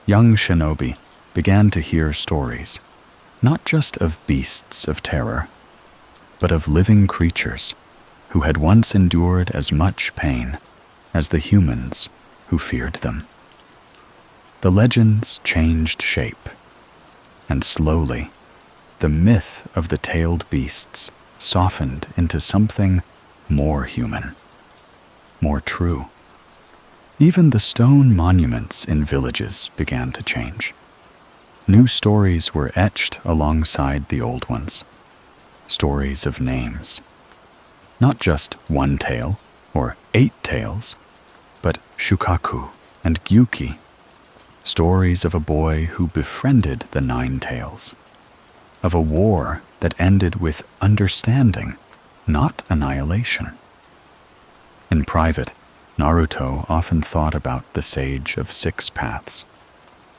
Young shinobi began to hear stories, not just of beasts of terror, but of living creatures who had once endured as much pain as the humans who feared them. The legends changed shape, and slowly, the myth of the tailed beasts softened into something more human, more true. Even the stone monuments in villages began to change. New stories were etched alongside the old ones, stories of names. Not just one tale, or 8 tales, but shukaku and gyuki, stories of a boy who befriended the 9 tails, of a war that ended with understanding, not annihilation. In private, Naruto often thought about the Sage of 6 Paths,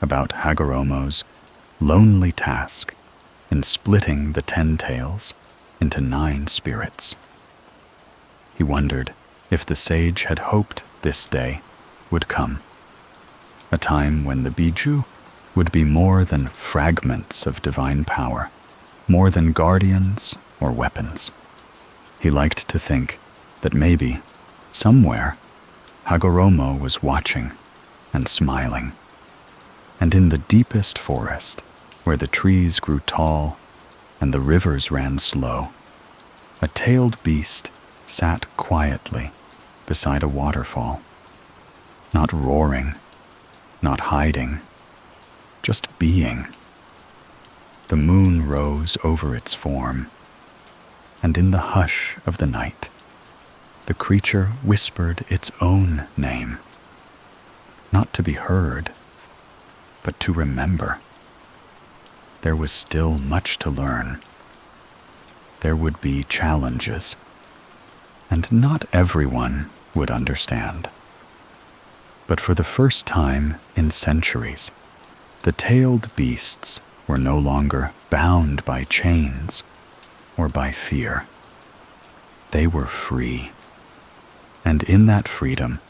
about Hagoromo's lonely task in splitting the 10 tails into 9 spirits. He wondered if the sage had hoped this day would come, a time when the Biju would be more than fragments of divine power, more than guardians or weapons. He liked to think that maybe, somewhere, Hagoromo was watching and smiling. And in the deepest forest, where the trees grew tall and the rivers ran slow, a tailed beast sat quietly beside a waterfall, not roaring, not hiding, just being. The moon rose over its form, and in the hush of the night, the creature whispered its own name, not to be heard, but to remember. There was still much to learn. There would be challenges, and not everyone would understand. But for the first time in centuries, the tailed beasts were no longer bound by chains or by fear. They were free. And in that freedom,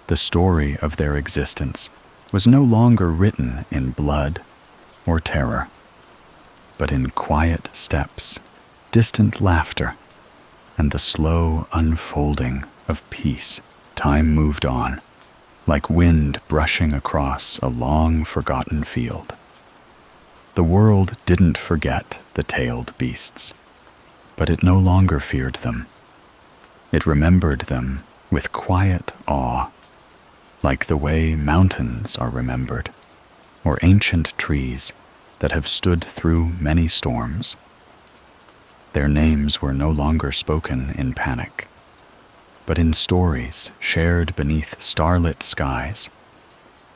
the story of their existence was no longer written in blood or terror, but in quiet steps, distant laughter, and the slow unfolding of peace. Time moved on, like wind brushing across a long-forgotten field. The world didn't forget the tailed beasts, but it no longer feared them. It remembered them with quiet awe, like the way mountains are remembered, or ancient trees that have stood through many storms. Their names were no longer spoken in panic, but in stories shared beneath starlit skies,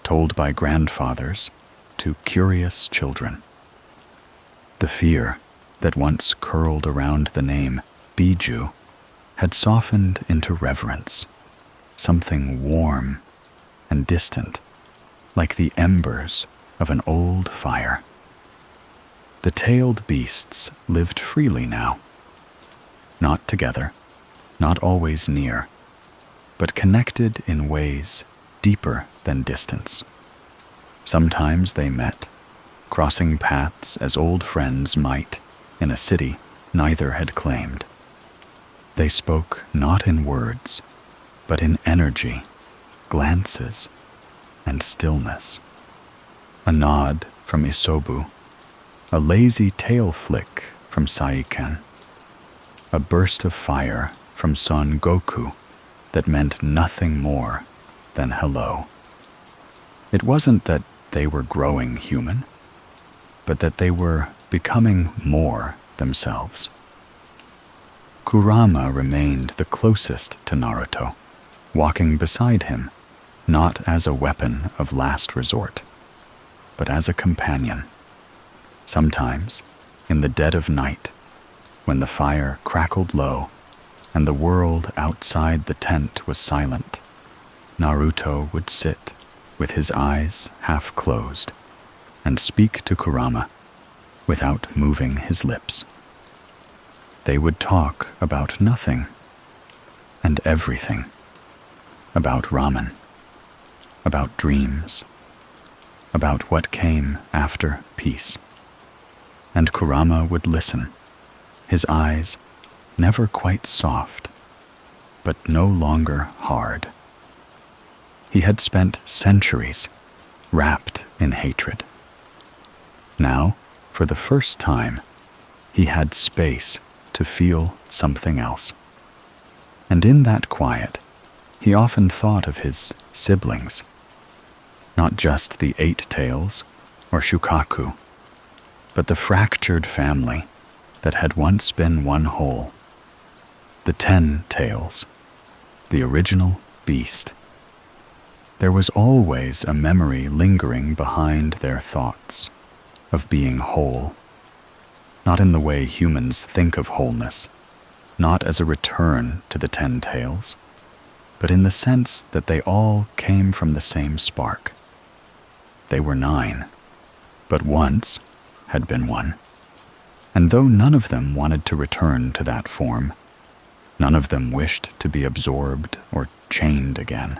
told by grandfathers to curious children. The fear that once curled around the name Biju had softened into reverence, something warm and distant, like the embers of an old fire. The tailed beasts lived freely now, not together, not always near, but connected in ways deeper than distance. Sometimes they met, crossing paths as old friends might in a city neither had claimed. They spoke not in words, but in energy, glances, and stillness. A nod from Isobu, a lazy tail flick from Saiken, a burst of fire from Son Goku that meant nothing more than hello. It wasn't that they were growing human, but that they were becoming more themselves. Kurama remained the closest to Naruto, walking beside him, not as a weapon of last resort, but as a companion. Sometimes, in the dead of night, when the fire crackled low and the world outside the tent was silent, Naruto would sit with his eyes half closed and speak to Kurama without moving his lips. They would talk about nothing and everything, about ramen, about dreams, about what came after peace. And Kurama would listen, his eyes never quite soft, but no longer hard. He had spent centuries wrapped in hatred. Now, for the first time, he had space to feel something else. And in that quiet, he often thought of his siblings, not just the 8 tails or Shukaku, but the fractured family that had once been one whole, the 10 tails, the original beast. There was always a memory lingering behind their thoughts of being whole, not in the way humans think of wholeness, not as a return to the 10 tails, but in the sense that they all came from the same spark. They were 9, but once had been 1. And though none of them wanted to return to that form, none of them wished to be absorbed or chained again,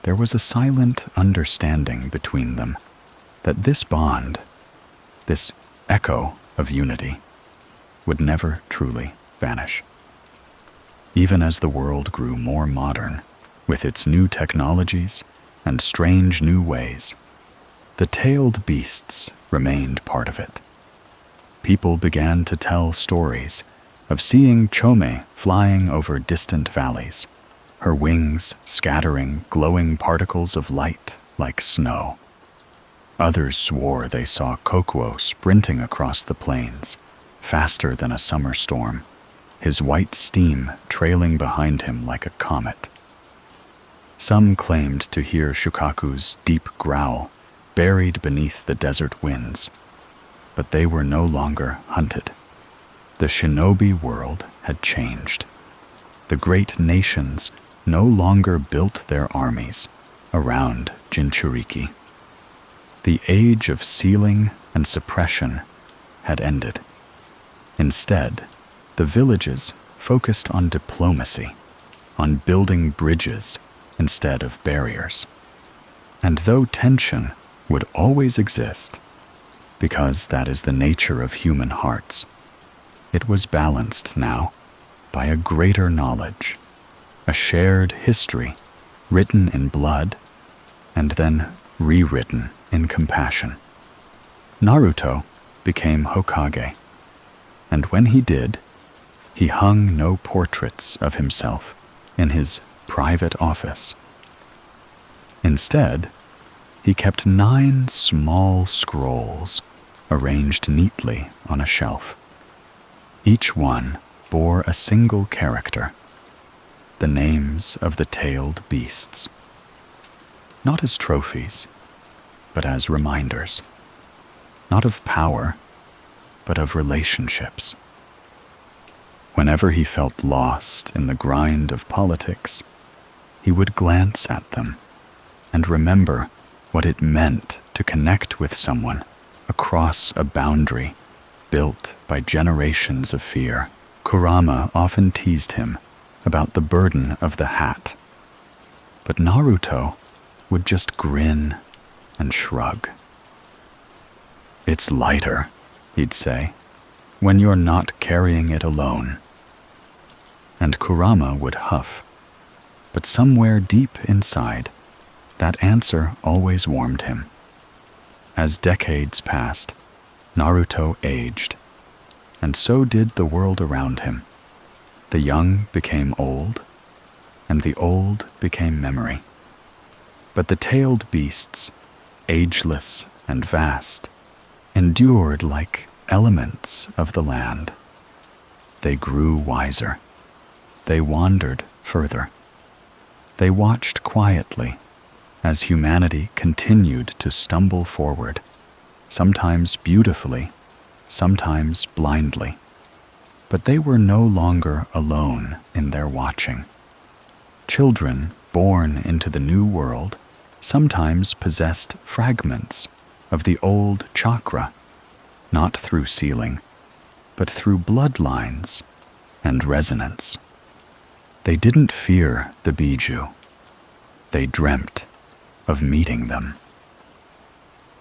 there was a silent understanding between them that this bond, this echo of unity, would never truly vanish. Even as the world grew more modern, with its new technologies and strange new ways, the tailed beasts remained part of it. People began to tell stories of seeing Chome flying over distant valleys, her wings scattering glowing particles of light like snow. Others swore they saw Kokuo sprinting across the plains, faster than a summer storm, his white steam trailing behind him like a comet. Some claimed to hear Shukaku's deep growl buried beneath the desert winds, but they were no longer hunted. The shinobi world had changed. The great nations no longer built their armies around Jinchuriki. The age of sealing and suppression had ended. Instead, the villages focused on diplomacy, on building bridges instead of barriers. And though tension would always exist, because that is the nature of human hearts, it was balanced now by a greater knowledge, a shared history written in blood and then rewritten in compassion. Naruto became Hokage, and when he did, he hung no portraits of himself in his private office. Instead, he kept 9 small scrolls arranged neatly on a shelf. Each one bore a single character, the names of the tailed beasts. Not as trophies, but as reminders. Not of power, but of relationships. Whenever he felt lost in the grind of politics, he would glance at them and remember what it meant to connect with someone across a boundary built by generations of fear. Kurama often teased him about the burden of the hat, but Naruto would just grin and shrug. "It's lighter," he'd say, "when you're not carrying it alone." And Kurama would huff, but somewhere deep inside, that answer always warmed him. As decades passed, Naruto aged, and so did the world around him. The young became old, and the old became memory. But the tailed beasts, ageless and vast, endured like elements of the land. They grew wiser. They wandered further. They watched quietly as humanity continued to stumble forward, sometimes beautifully, sometimes blindly. But they were no longer alone in their watching. Children born into the new world sometimes possessed fragments of the old chakra, not through sealing, but through bloodlines and resonance. They didn't fear the Biju. They dreamt of meeting them.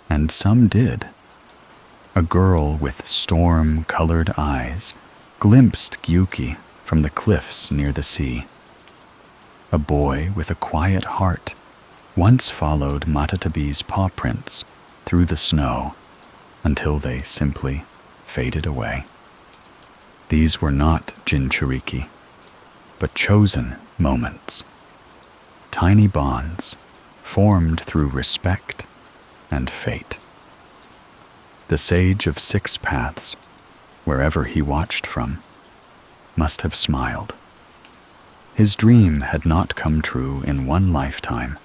And some did. A girl with storm-colored eyes glimpsed Gyuki from the cliffs near the sea. A boy with a quiet heart once followed Matatabi's paw prints through the snow until they simply faded away. These were not Jinchuriki, but chosen moments, tiny bonds formed through respect and fate. The sage of 6 paths, wherever he watched from, must have smiled. His dream had not come true in one lifetime,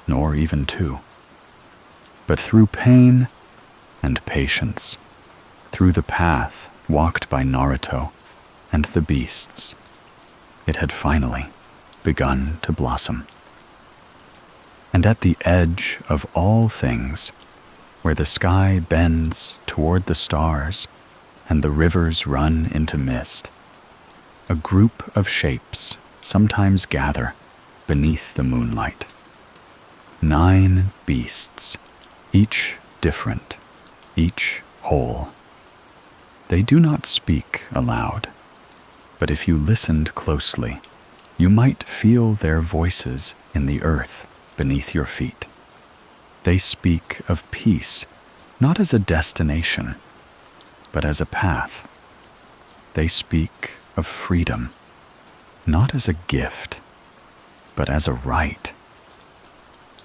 nor even two. But through pain and patience, through the path walked by Naruto and the beasts, it had finally begun to blossom. And at the edge of all things, where the sky bends toward the stars and the rivers run into mist, a group of shapes sometimes gather beneath the moonlight. 9 beasts, each different, each whole. They do not speak aloud, but if you listened closely, you might feel their voices in the earth beneath your feet. They speak of peace, not as a destination, but as a path. They speak of freedom, not as a gift, but as a right.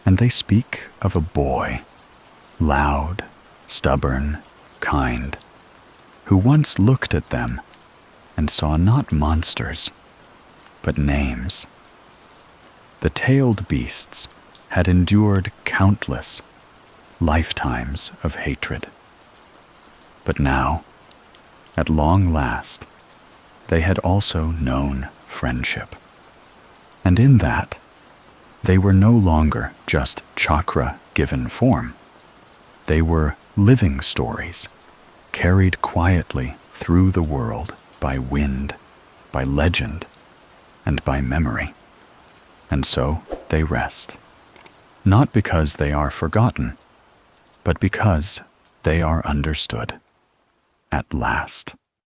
And they speak of a boy, loud, stubborn, kind, who once looked at them and saw not monsters, but names. The tailed beasts had endured countless lifetimes of hatred. But now, at long last, they had also known friendship. And in that, they were no longer just chakra given form. They were living stories, carried quietly through the world by wind, by legend, and by memory. And so they rest, not because they are forgotten, but because they are understood at last.